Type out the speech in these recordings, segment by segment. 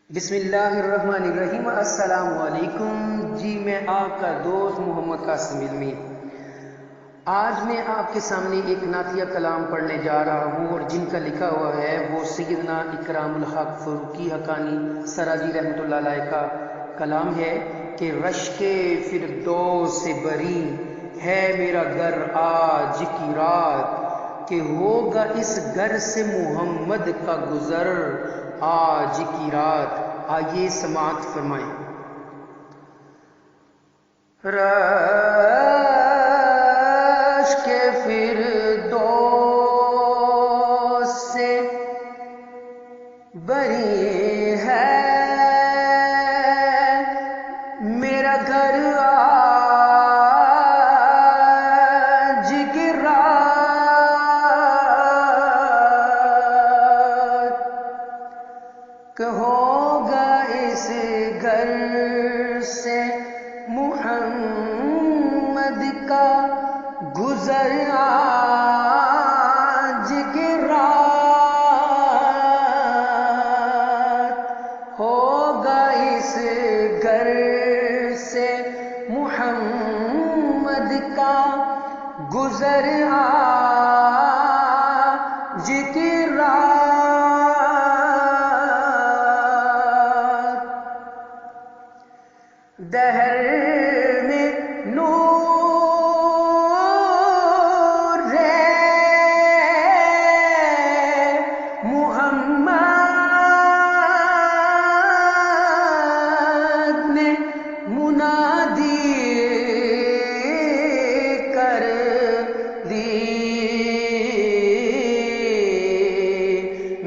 بسم اللہ الرحمن الرحیم۔ السلام علیکم جی، میں آپ کا دوست محمد قاسم علمی۔ آج میں آپ کے سامنے ایک نعتیہ کلام پڑھنے جا رہا ہوں، اور جن کا لکھا ہوا ہے وہ سیدنا اکرام الحق فاروقی حقانی سراجی رحمۃ اللہ علیہ کا کلام ہے کہ رشک فردوس سے بری ہے میرا گھر آج کی رات، کہ ہوگا اس گھر سے محمد کا گزر آج کی رات۔ آئیے سماعت فرمائیں۔ رشک فردوس سے بری ہے میرا گھر آج کی رات، کہ ہوگا اس گھر سے محمد کا گزر آج کی رات، ہوگا اس گھر سے محمد کا گزر آج کی رات۔ دہر میں نور محمد نے منادی کر دی،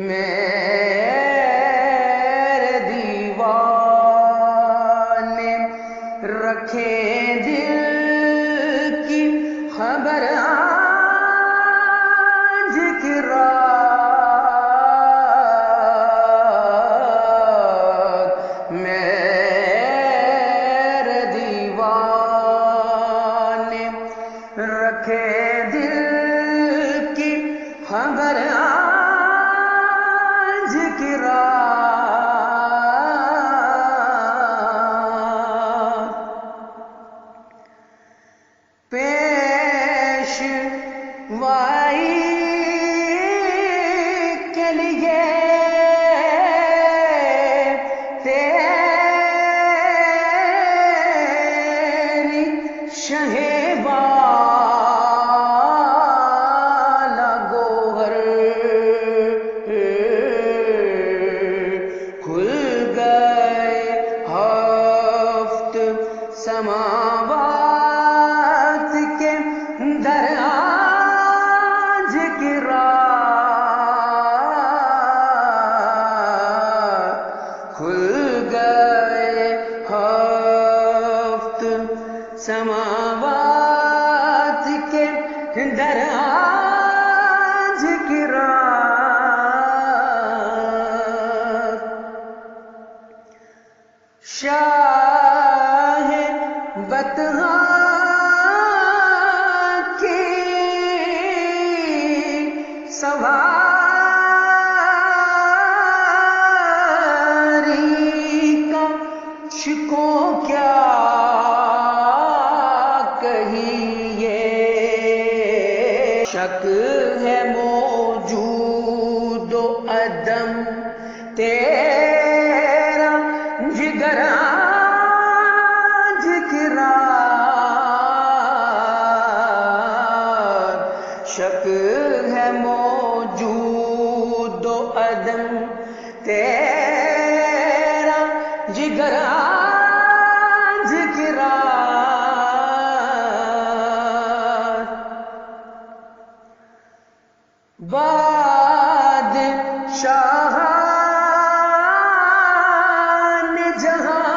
میرے دیوانے رکھے دل کی خبر آج کی رات، میرے دیوانے رکھے دل کی خبر آج کی رات۔ پیشوائی کے لیے تیری شہ والا گوہر کھل گئے ہفت سماوات کے در آج کی رات، کھل گئے ہفت سماوات کے در آج کی رات۔ شاہ بطحاں سواری کا شکو کیا کہیے، شک ہے موجود و عدم تیرا جگر آج کی رات، شک ہے موجود و عدم تیرا جگر آج کی رات۔ بادشاہان جہاں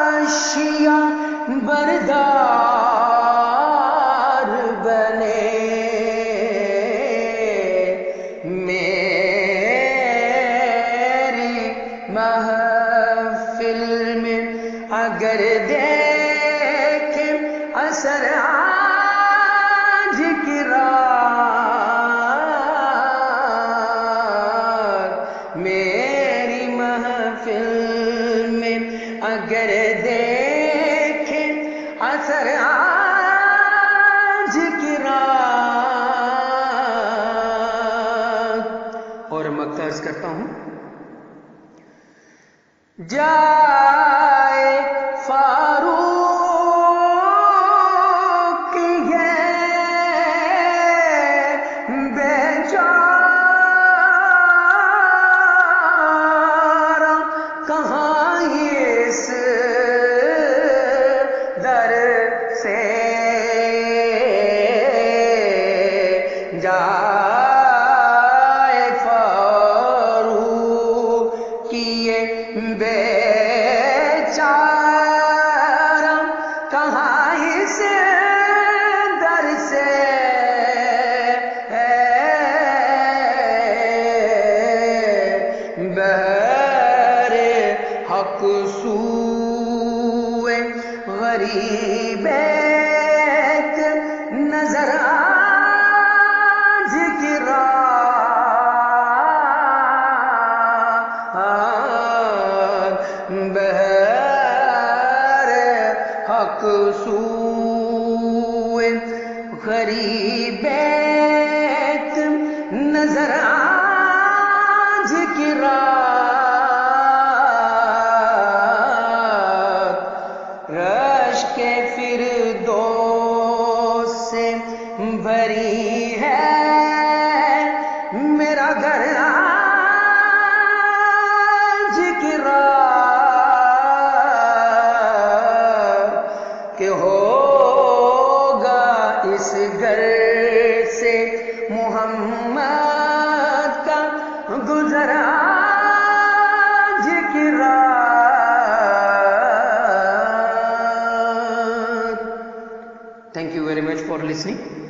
حاشیہ بردار بنے، جائے فاروق یہ بیچارہ کہاں اس در سے جائے فاروق یہ بیچارہ کہاں اس در سے بہر حق سوئے غریبیت نظر آج کی بہر حق سوئے غریبیت نظر آج کی رات رشک فردوس سے بھری ہے میرا گھر آج کی رات کہ ہوگا اس گھر سے محمد کا گزر آج کی رات. Thank you very much for listening.